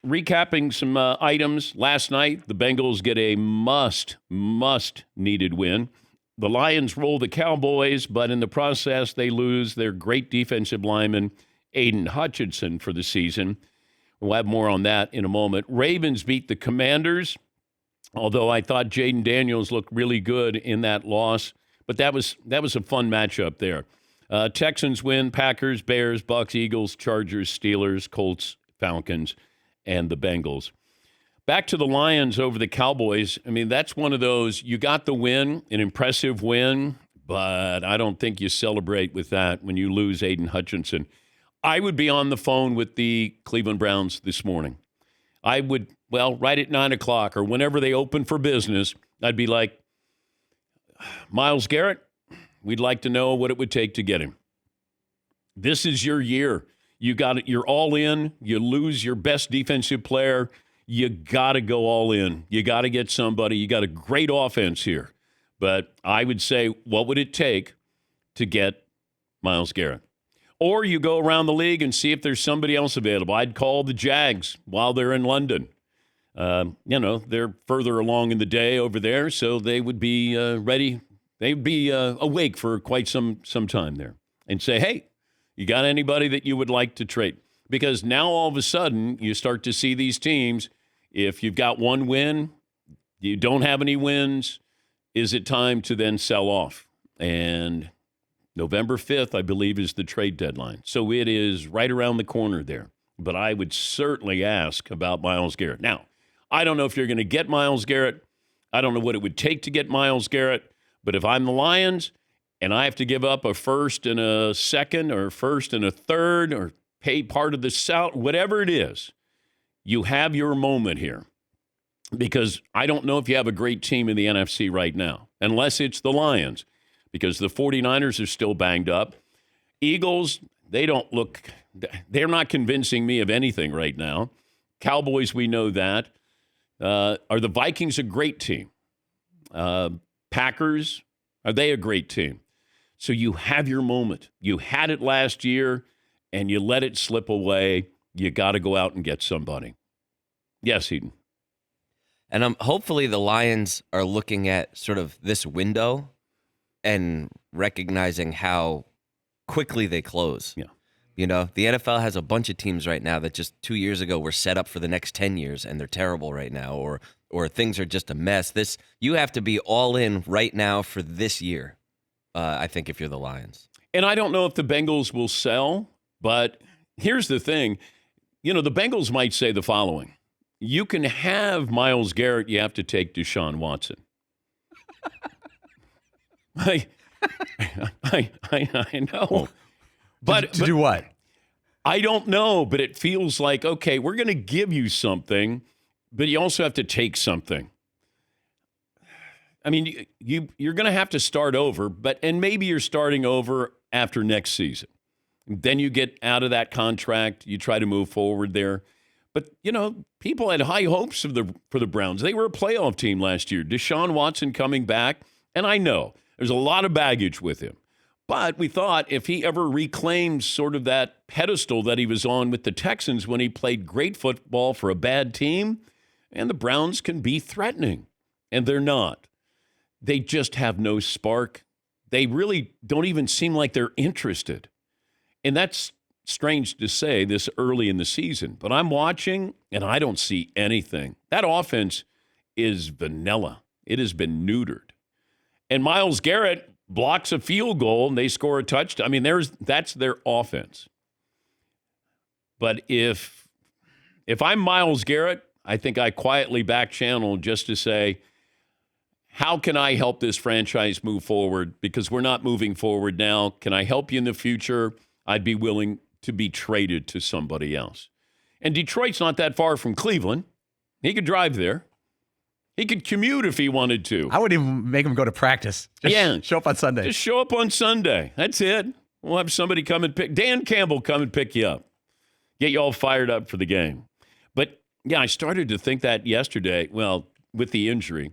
recapping some items. Last night, the Bengals get a must-needed win. The Lions roll the Cowboys, but in the process, they lose their great defensive lineman, Aidan Hutchinson, for the season. We'll have more on that in a moment. Ravens beat the Commanders, although I thought Jaden Daniels looked really good in that loss. But that was a fun matchup there. Texans win, Packers, Bears, Bucks, Eagles, Chargers, Steelers, Colts, Falcons, and the Bengals. Back to the Lions over the Cowboys. I mean, that's one of those, you got the win, an impressive win, but I don't think you celebrate with that when you lose Aidan Hutchinson. I would be on the phone with the Cleveland Browns this morning. I would, right at 9 o'clock or whenever they open for business, I'd be like, Myles Garrett, we'd like to know what it would take to get him. This is your year. You got it. You're all in. You lose your best defensive player. You got to go all in. You got to get somebody. You got a great offense here. But I would say, what would it take to get Myles Garrett? Or you go around the league and see if there's somebody else available. I'd call the Jags while they're in London. They're further along in the day over there, so they would be ready. They'd be awake for quite some time there and say, hey, you got anybody that you would like to trade? Because now all of a sudden you start to see these teams, if you've got one win, you don't have any wins, is it time to then sell off? And November 5th, I believe, is the trade deadline. So it is right around the corner there. But I would certainly ask about Myles Garrett. Now, I don't know if you're going to get Myles Garrett. I don't know what it would take to get Myles Garrett. But if I'm the Lions and I have to give up a first and a second or first and a third or pay part of the salary, whatever it is, you have your moment here. Because I don't know if you have a great team in the NFC right now, unless it's the Lions, because the 49ers are still banged up. Eagles, they're not convincing me of anything right now. Cowboys, we know that. Are the Vikings a great team? Packers, are they a great team? So you have your moment. You had it last year, and you let it slip away. You got to go out and get somebody. Yes, Eden. And hopefully the Lions are looking at sort of this window and recognizing how quickly they close. Yeah. You know, the NFL has a bunch of teams right now that just 2 years ago were set up for the next 10 years, and they're terrible right now, or things are just a mess. You have to be all in right now for this year, I think, if you're the Lions. And I don't know if the Bengals will sell, but here's the thing. You know, the Bengals might say the following. You can have Myles Garrett, you have to take Deshaun Watson. I know. But to do what? I don't know, but it feels like, okay, we're going to give you something, but you also have to take something. I mean, you're going to have to start over, and maybe you're starting over after next season. Then you get out of that contract, you try to move forward there. But, you know, people had high hopes for the Browns. They were a playoff team last year. Deshaun Watson coming back, and I know there's a lot of baggage with him. But we thought if he ever reclaimed sort of that pedestal that he was on with the Texans when he played great football for a bad team, and the Browns can be threatening. And they're not. They just have no spark. They really don't even seem like they're interested. And that's strange to say this early in the season. But I'm watching, and I don't see anything. That offense is vanilla. It has been neutered. And Myles Garrett blocks a field goal, and they score a touchdown. I mean, that's their offense. But if I'm Myles Garrett, I think I quietly back channel just to say, how can I help this franchise move forward? Because we're not moving forward now. Can I help you in the future? I'd be willing to be traded to somebody else. And Detroit's not that far from Cleveland. He could drive there. He could commute if he wanted to. I wouldn't even make him go to practice. Just show up on Sunday. Just show up on Sunday. That's it. We'll have somebody come and Dan Campbell come and pick you up. Get you all fired up for the game. But, yeah, I started to think that yesterday, with the injury.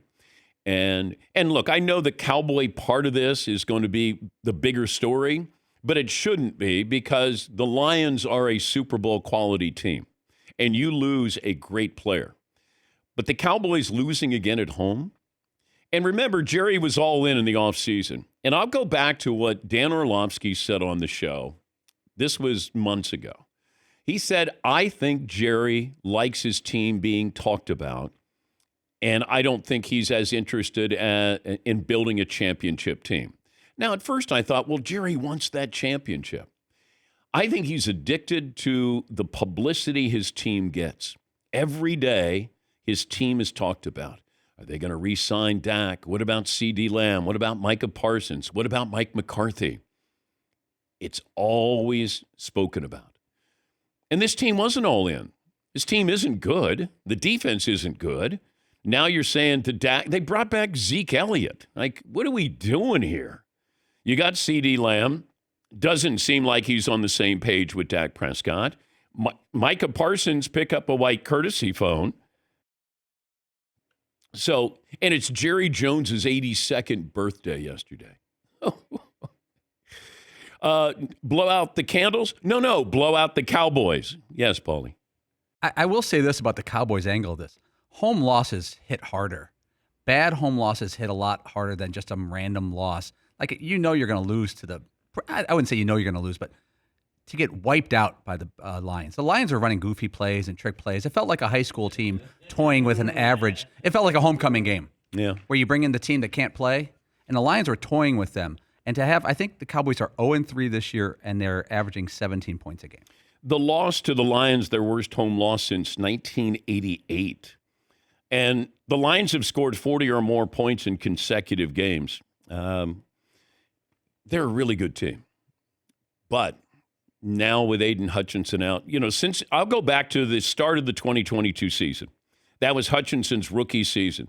And look, I know the Cowboy part of this is going to be the bigger story, but it shouldn't be because the Lions are a Super Bowl quality team. and you lose a great player. But the Cowboys losing again at home. And remember, Jerry was all in the offseason. And I'll go back to what Dan Orlovsky said on the show. This was months ago. He said, I think Jerry likes his team being talked about, and I don't think he's as interested in building a championship team. Now, at first I thought, well, Jerry wants that championship. I think he's addicted to the publicity his team gets. Every day, his team is talked about. Are they going to re-sign Dak? What about CeeDee Lamb? What about Micah Parsons? What about Mike McCarthy? It's always spoken about. And this team wasn't all in. This team isn't good. The defense isn't good. Now you're saying to Dak, they brought back Zeke Elliott. Like, what are we doing here? You got CeeDee Lamb. Doesn't seem like he's on the same page with Dak Prescott. Micah Parsons pick up a white courtesy phone. So, and it's Jerry Jones's 82nd birthday yesterday. Blow out the candles? No, blow out the Cowboys. Yes, Paulie. I will say this about the Cowboys angle of this. Home losses hit harder. Bad home losses hit a lot harder than just a random loss. Like, you're going to lose to the – I wouldn't say you're going to lose, but to get wiped out by the Lions. The Lions were running goofy plays and trick plays. It felt like a high school team toying with an average. It felt like a homecoming game. Yeah. Where you bring in the team that can't play, and the Lions were toying with them. And to have – I think the Cowboys are 0-3 this year, and they're averaging 17 points a game. The loss to the Lions, their worst home loss since 1988. And the Lions have scored 40 or more points in consecutive games. They're a really good team. But now with Aidan Hutchinson out, since I'll go back to the start of the 2022 season. That was Hutchinson's rookie season.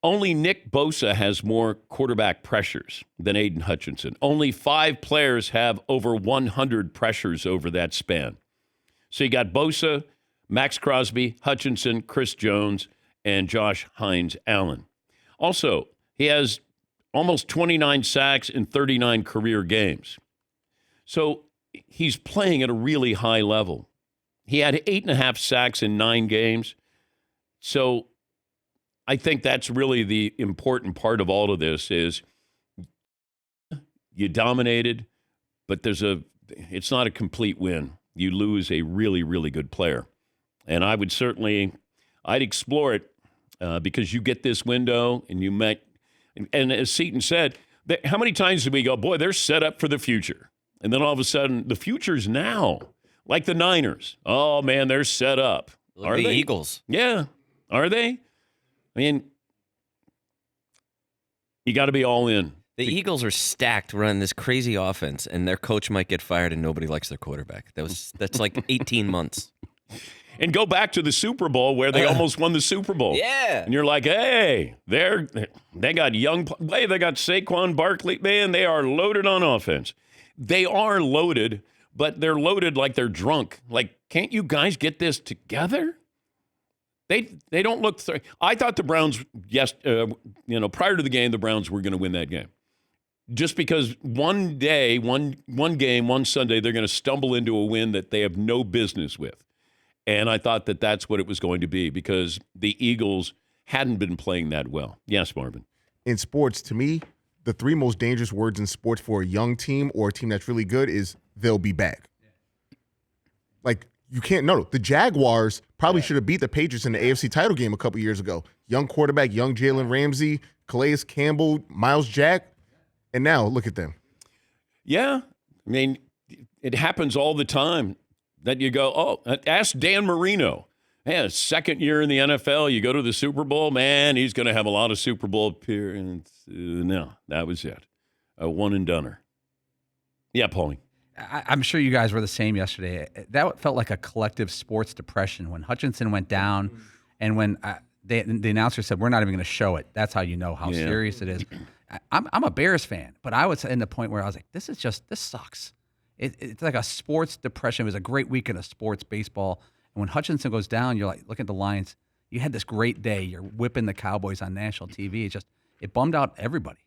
Only Nick Bosa has more quarterback pressures than Aidan Hutchinson. Only 5 players have over 100 pressures over that span. So you got Bosa, Max Crosby, Hutchinson, Chris Jones, and Josh Hines Allen. Also, he has almost 29 sacks in 39 career games. So he's playing at a really high level. He had 8.5 sacks in 9 games. So I think that's really the important part of all of this is you dominated, but it's not a complete win. You lose a really, really good player. And I'd explore it because you get this window and you met, and as Seton said, how many times did we go, boy, they're set up for the future? And then all of a sudden, the future's now, like the Niners. Oh, man, they're set up. Are the Eagles. Yeah. Are they? I mean, you got to be all in. The Eagles are stacked running this crazy offense, and their coach might get fired, and nobody likes their quarterback. That's like 18 months. And go back to the Super Bowl where they almost won the Super Bowl. Yeah. And you're like, hey, they got they got Saquon Barkley. Man, they are loaded on offense. They are loaded, but they're loaded like they're drunk. Like, can't you guys get this together? They don't look. I thought the Browns, prior to the game, the Browns were going to win that game. Just because one day, one game, one Sunday, they're going to stumble into a win that they have no business with. And I thought that that's what it was going to be because the Eagles hadn't been playing that well. Yes, Marvin. In sports, to me, the 3 most dangerous words in sports for a young team or a team that's really good is they'll be back. Like, you can't – no, the Jaguars probably should have beat the Patriots in the AFC title game a couple years ago. Young quarterback, young Jalen Ramsey, Calais Campbell, Miles Jack, and now look at them. Yeah. I mean, it happens all the time. That you go, ask Dan Marino. Man, second year in the NFL, you go to the Super Bowl, man, he's going to have a lot of Super Bowl appearances. No, that was it. A one-and-doneer. Yeah, Paulie. I'm sure you guys were the same yesterday. That felt like a collective sports depression when Hutchinson went down and when the announcer said, we're not even going to show it. That's how you know how serious it is. I'm a Bears fan, but I was in the point where I was like, this sucks. It's like a sports depression. It was a great weekend of sports, baseball. And when Hutchinson goes down, you're like, look at the Lions. You had this great day. You're whipping the Cowboys on national TV. It bummed out everybody.